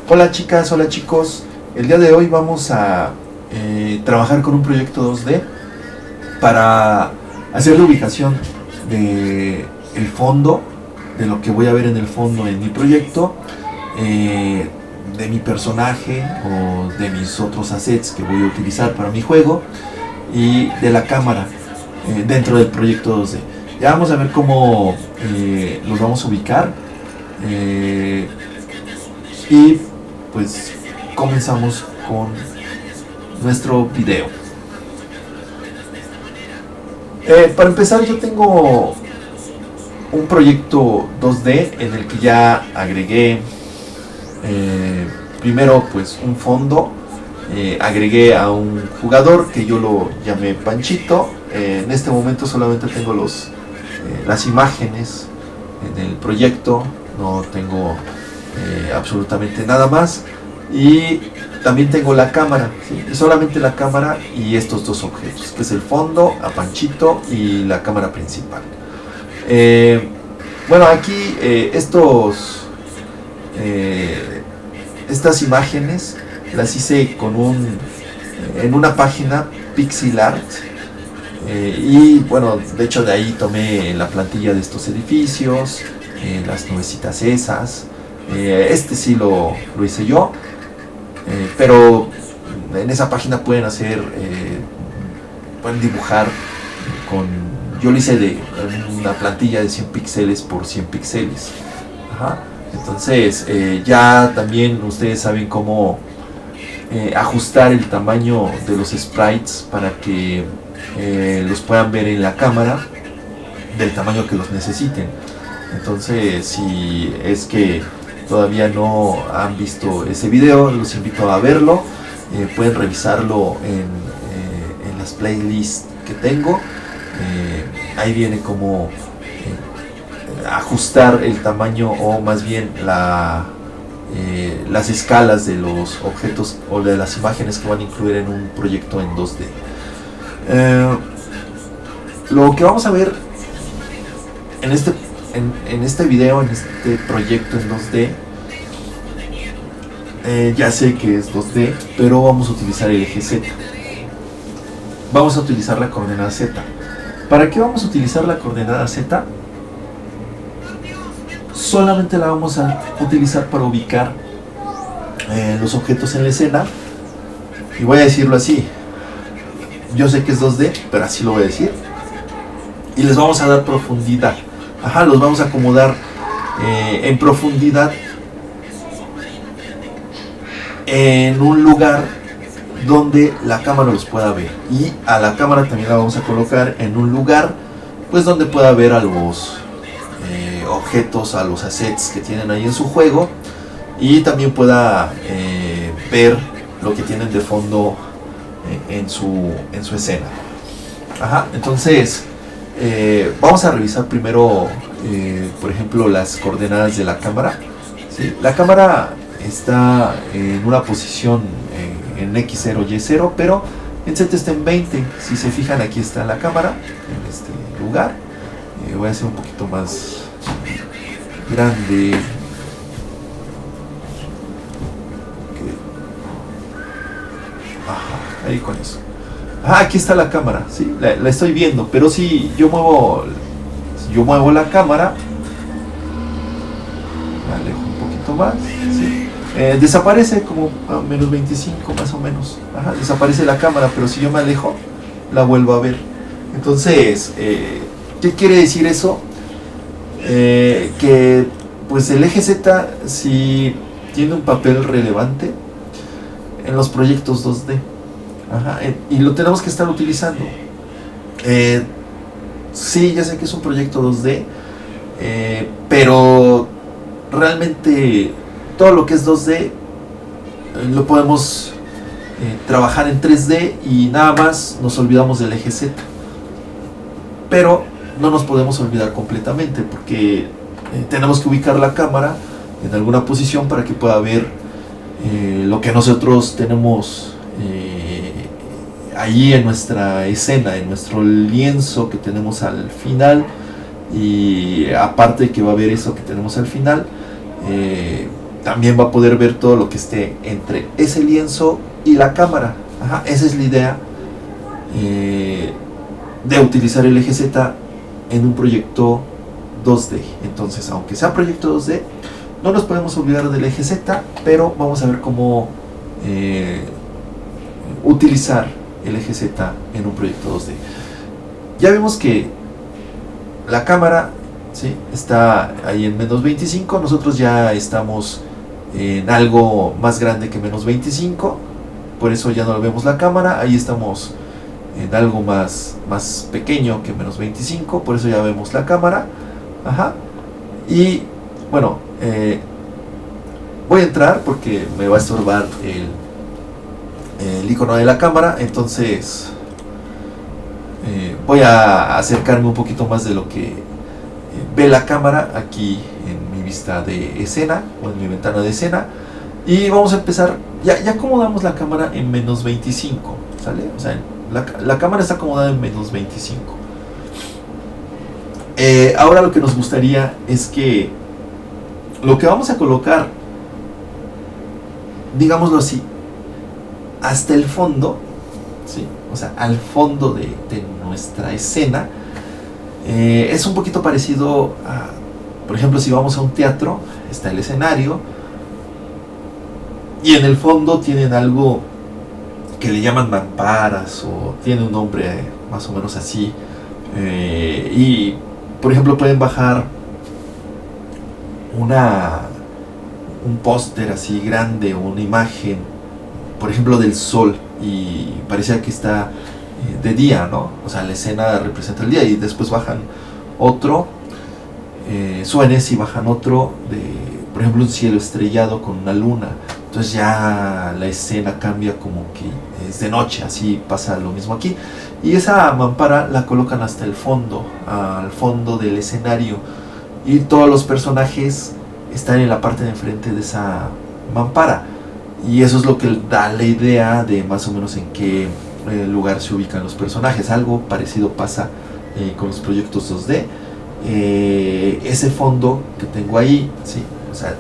Hola chicas, hola chicos. El día de hoy vamos a trabajar con un proyecto 2D para hacer la ubicación de el fondo, de lo que voy a ver en el fondo en mi proyecto, de mi personaje o de mis otros assets que voy a utilizar para mi juego y de la cámara dentro del proyecto 2D. Ya vamos a ver cómo los vamos a ubicar y pues comenzamos con nuestro video. Para empezar, yo tengo un proyecto 2D en el que ya agregué primero pues un fondo, agregué a un jugador que yo lo llamé Panchito. En este momento solamente tengo las imágenes en el proyecto, no tengo absolutamente nada más, y también tengo la cámara, ¿sí? Solamente la cámara y estos dos objetos, que es el fondo, a Panchito y la cámara principal. Bueno, aquí estas imágenes las hice en una página pixel art, y bueno, de hecho de ahí tomé la plantilla de estos edificios, las nubecitas esas. Este sí lo hice yo, pero en esa página pueden dibujar yo lo hice de una plantilla de 100 píxeles por 100 píxeles. Ajá. Entonces ya también ustedes saben cómo ajustar el tamaño de los sprites para que los puedan ver en la cámara del tamaño que los necesiten. Entonces, si es que todavía no han visto ese video, los invito a verlo. Pueden revisarlo en las playlists que tengo. Ahí viene como ajustar el tamaño, o más bien las escalas de los objetos o de las imágenes que van a incluir en un proyecto en 2D. Lo que vamos a ver en este video, en este proyecto en 2D, ya sé que es 2D, pero vamos a utilizar el eje Z. Vamos a utilizar la coordenada Z. ¿Para qué vamos a utilizar la coordenada Z? Solamente la vamos a utilizar para ubicar los objetos en la escena. Y voy a decirlo así. Yo sé que es 2D, pero así lo voy a decir. Y les vamos a dar profundidad. Ajá, los vamos a acomodar en profundidad en un lugar donde la cámara los pueda ver, y a la cámara también la vamos a colocar en un lugar pues donde pueda ver a los objetos, a los assets que tienen ahí en su juego, y también pueda ver lo que tienen de fondo en su escena. Ajá, entonces vamos a revisar primero por ejemplo las coordenadas de la cámara, ¿sí? La cámara está en una posición en X0, Y0, pero en Z está en 20. Si se fijan, aquí está la cámara en este lugar. Voy a hacer un poquito más grande. Okay. Ajá, ahí con eso. Aquí está la cámara, ¿sí? La estoy viendo, pero si yo muevo la cámara, me alejo un poquito más, ¿sí? Desaparece como a menos 25 más o menos. Ajá, desaparece la cámara, pero si yo me alejo, la vuelvo a ver. Entonces, ¿qué quiere decir eso? Que pues el eje Z sí tiene un papel relevante en los proyectos 2D. Ajá, y lo tenemos que estar utilizando. Sí, ya sé que es un proyecto 2D, pero realmente todo lo que es 2D lo podemos trabajar en 3D, y nada más nos olvidamos del eje Z. Pero no nos podemos olvidar completamente, porque tenemos que ubicar la cámara en alguna posición para que pueda ver lo que nosotros tenemos allí en nuestra escena, en nuestro lienzo que tenemos al final. Y aparte que va a ver eso que tenemos al final, también va a poder ver todo lo que esté entre ese lienzo y la cámara. Ajá, esa es la idea de utilizar el eje Z en un proyecto 2D. Entonces, aunque sea proyecto 2D, no nos podemos olvidar del eje Z, pero vamos a ver cómo utilizar el eje Z en un proyecto 2D. Ya vimos que la cámara, ¿sí?, está ahí en menos 25. Nosotros ya estamos en algo más grande que menos 25, por eso ya no vemos la cámara. Ahí estamos en algo más pequeño que menos 25, por eso ya vemos la cámara. Ajá. Y bueno, voy a entrar porque me va a estorbar el icono de la cámara. Entonces voy a acercarme un poquito más de lo que ve la cámara aquí en mi vista de escena o en mi ventana de escena. Y vamos a empezar. Ya acomodamos la cámara en menos 25, ¿sale? O sea, la cámara está acomodada en menos 25. Ahora lo que nos gustaría es que lo que vamos a colocar, digámoslo así, hasta el fondo, ¿sí?, o sea, al fondo de nuestra escena, es un poquito parecido a, por ejemplo, si vamos a un teatro, está el escenario y en el fondo tienen algo que le llaman mamparas, o tiene un nombre más o menos así, y por ejemplo pueden bajar un póster así grande, una imagen, por ejemplo del sol, y parecía que está de día, ¿no? O sea, la escena representa el día, y después bajan otro, suenes y bajan otro de, por ejemplo, un cielo estrellado con una luna. Entonces ya la escena cambia, como que es de noche. Así pasa lo mismo aquí. Y esa mampara la colocan hasta el fondo, al fondo del escenario, y todos los personajes están en la parte de enfrente de esa mampara, y eso es lo que da la idea de más o menos en qué lugar se ubican los personajes. Algo parecido pasa con los proyectos 2D. Ese fondo que tengo ahí, ¿sí?, o sea,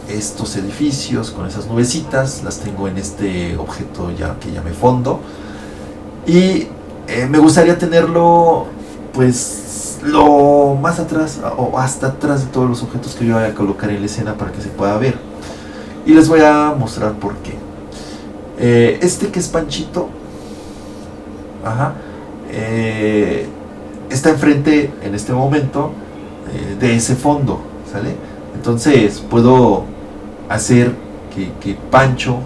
estos edificios con esas nubecitas las tengo en este objeto que llamé fondo, y me gustaría tenerlo pues lo más atrás o hasta atrás de todos los objetos que yo vaya a colocar en la escena, para que se pueda ver. Y les voy a mostrar por qué. Este que es Panchito, ajá, está enfrente en este momento de ese fondo, ¿sale? Entonces puedo hacer que Pancho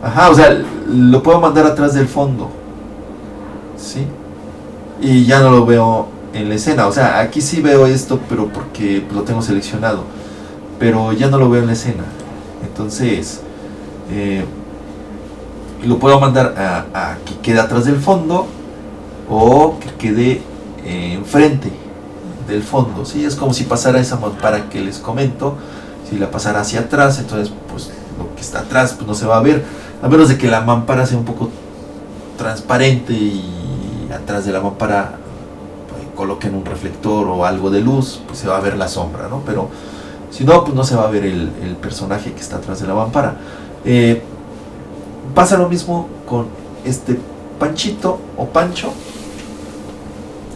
o sea, lo puedo mandar atrás del fondo, ¿sí? Y ya no lo veo en la escena. O sea, aquí sí veo esto, pero porque lo tengo seleccionado, pero ya no lo veo en la escena. Entonces lo puedo mandar a que quede atrás del fondo, o que quede enfrente del fondo, ¿sí? Es como si pasara esa mampara que les comento. Si la pasara hacia atrás, entonces pues lo que está atrás pues no se va a ver, a menos de que la mampara sea un poco transparente y atrás de la mampara pues coloquen un reflector o algo de luz, pues se va a ver la sombra, ¿no? Pero si no, pues no se va a ver el personaje que está atrás de la mampara. Pasa lo mismo con este Panchito o Pancho.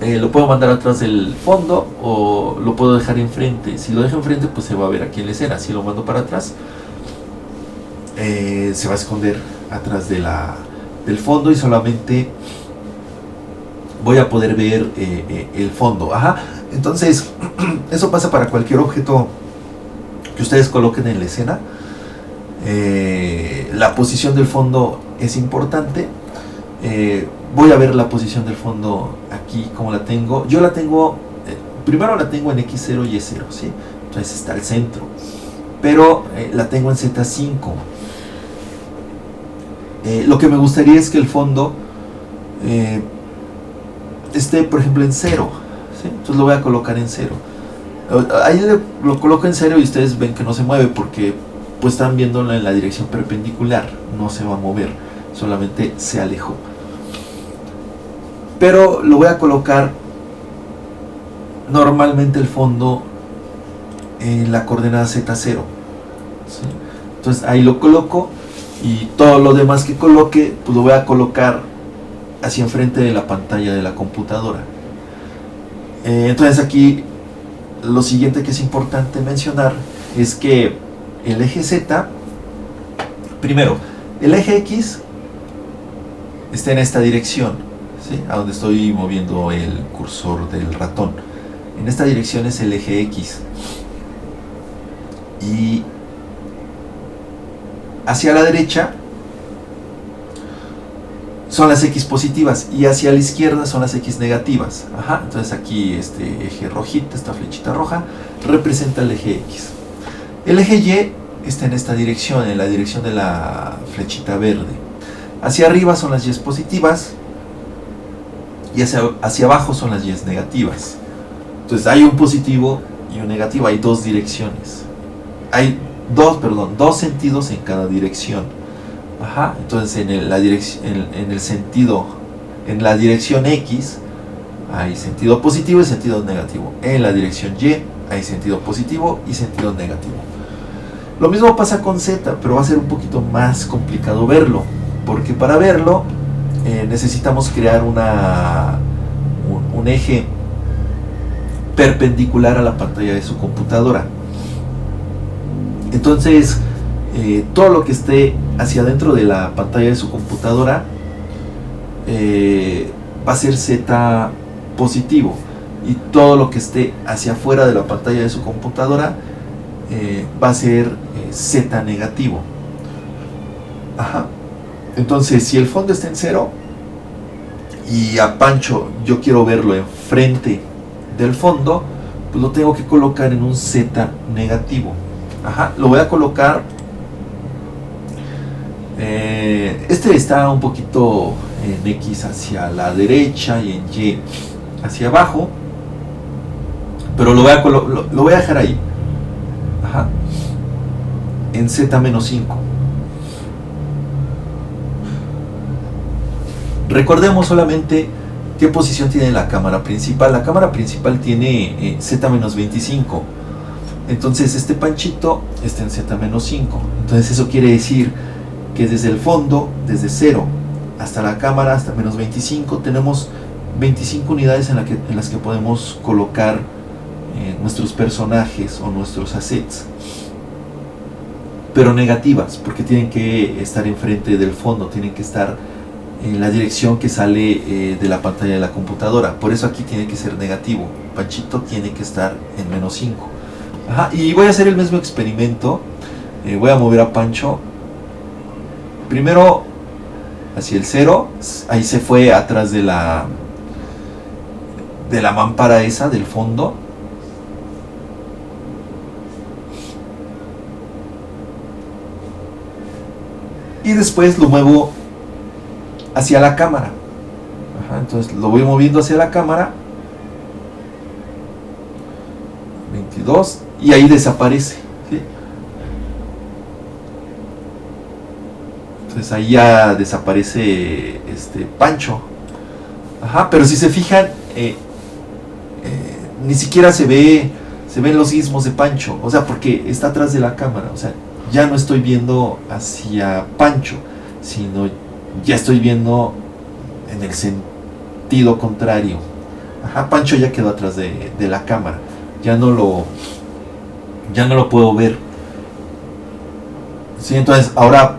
Lo puedo mandar atrás del fondo, o lo puedo dejar enfrente. Si lo dejo enfrente, pues se va a ver aquí en la escena. Si lo mando para atrás, se va a esconder atrás del fondo, y solamente voy a poder ver el fondo. Ajá. Entonces eso pasa para cualquier objeto que ustedes coloquen en la escena. La posición del fondo es importante. Voy a ver la posición del fondo aquí, como la tengo. Yo la tengo, primero la tengo en X0 y Y0, ¿sí? Entonces está al centro, pero la tengo en Z5. Lo que me gustaría es que el fondo esté, por ejemplo, en 0, ¿sí? Entonces lo voy a colocar en 0. Ahí lo coloco en 0 y ustedes ven que no se mueve, porque pues están viéndolo en la dirección perpendicular. No se va a mover, solamente se alejó. pero lo voy a colocar normalmente el fondo en la coordenada Z0, ¿sí? Entonces ahí lo coloco, y todo lo demás que coloque pues lo voy a colocar hacia enfrente de la pantalla de la computadora. Entonces aquí lo siguiente que es importante mencionar es que el eje Z, primero, el eje X está en esta dirección, ¿sí? A donde estoy moviendo el cursor del ratón. En esta dirección es el eje X. Y hacia la derecha son las X positivas y hacia la izquierda son las X negativas. Ajá, entonces aquí este eje rojito, esta flechita roja, representa el eje X. El eje Y está en esta dirección, en la dirección de la flechita verde. Hacia arriba son las Y positivas y hacia abajo son las Y negativas. Entonces hay un positivo y un negativo, hay dos direcciones. Hay dos sentidos en cada dirección. Ajá, entonces en la dirección X hay sentido positivo y sentido negativo. En la dirección Y hay sentido positivo y sentido negativo. Lo mismo pasa con Z, pero va a ser un poquito más complicado verlo, porque para verlo necesitamos crear un eje perpendicular a la pantalla de su computadora. Entonces todo lo que esté hacia adentro de la pantalla de su computadora va a ser Z positivo, y todo lo que esté hacia afuera de la pantalla de su computadora va a ser Z negativo. Ajá. Entonces, si el fondo está en 0 y a Pancho yo quiero verlo enfrente del fondo, pues lo tengo que colocar en un Z negativo. Ajá, lo voy a colocar. Este está un poquito en X hacia la derecha y en Y hacia abajo, pero lo voy a dejar ahí. Ajá, en Z-5. Recordemos solamente qué posición tiene la cámara principal. La cámara principal tiene Z-25. Entonces este Panchito está en Z-5. Entonces eso quiere decir que desde el fondo, desde 0 hasta la cámara, hasta menos 25, tenemos 25 unidades en las que podemos colocar nuestros personajes o nuestros assets. Pero negativas, porque tienen que estar enfrente del fondo, tienen que estar en la dirección que sale de la pantalla de la computadora. Por eso aquí tiene que ser negativo. Panchito tiene que estar en menos 5. Ajá, y voy a hacer el mismo experimento. Voy a mover a Pancho primero hacia el 0. Ahí se fue atrás de la mampara esa del fondo. Y después lo muevo hacia la cámara. Ajá, entonces lo voy moviendo hacia la cámara. 22. Y ahí desaparece, ¿sí? Entonces ahí ya desaparece Pancho. Ajá, pero si se fijan, ni siquiera se ven los ismos de Pancho. O sea, porque está atrás de la cámara. O sea, ya no estoy viendo hacia Pancho, sino ya estoy viendo en el sentido contrario. Ajá, Pancho ya quedó atrás de la cámara. Ya no lo puedo ver. ¿Sí? Entonces ahora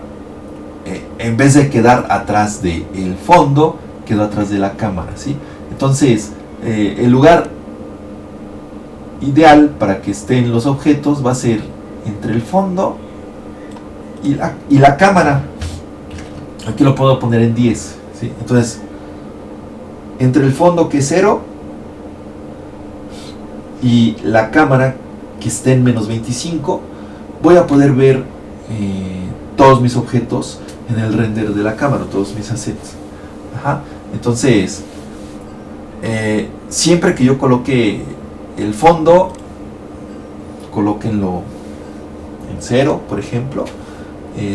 en vez de quedar atrás del fondo, quedó atrás de la cámara, ¿sí? Entonces el lugar ideal para que estén los objetos va a ser entre el fondo y la cámara. Aquí lo puedo poner en 10, ¿sí? Entonces entre el fondo, que es 0, y la cámara, que esté en menos 25, voy a poder ver todos mis objetos en el render de la cámara, todos mis assets. Ajá. Entonces siempre que yo coloque el fondo, colóquenlo en 0, por ejemplo.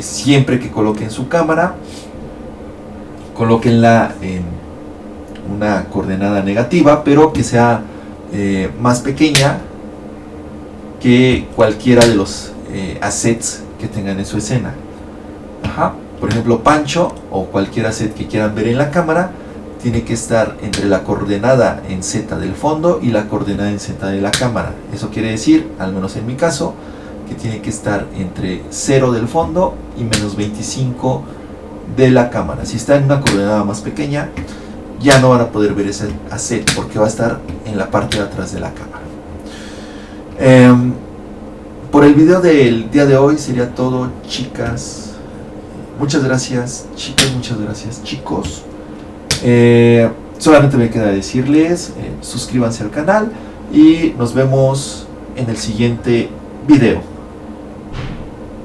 Siempre que coloquen su cámara, colóquenla en un una coordenada negativa, pero que sea más pequeña que cualquiera de los assets que tengan en su escena. Ajá. Por ejemplo, Pancho o cualquier asset que quieran ver en la cámara tiene que estar entre la coordenada en Z del fondo y la coordenada en Z de la cámara. Eso quiere decir, al menos en mi caso, que tiene que estar entre 0 del fondo y menos 25 de la cámara. Si está en una coordenada más pequeña, ya no van a poder ver ese asset porque va a estar en la parte de atrás de la cámara. Por el video del día de hoy sería todo, chicas. Muchas gracias, chicas, muchas gracias, chicos. Solamente me queda decirles, suscríbanse al canal y nos vemos en el siguiente video.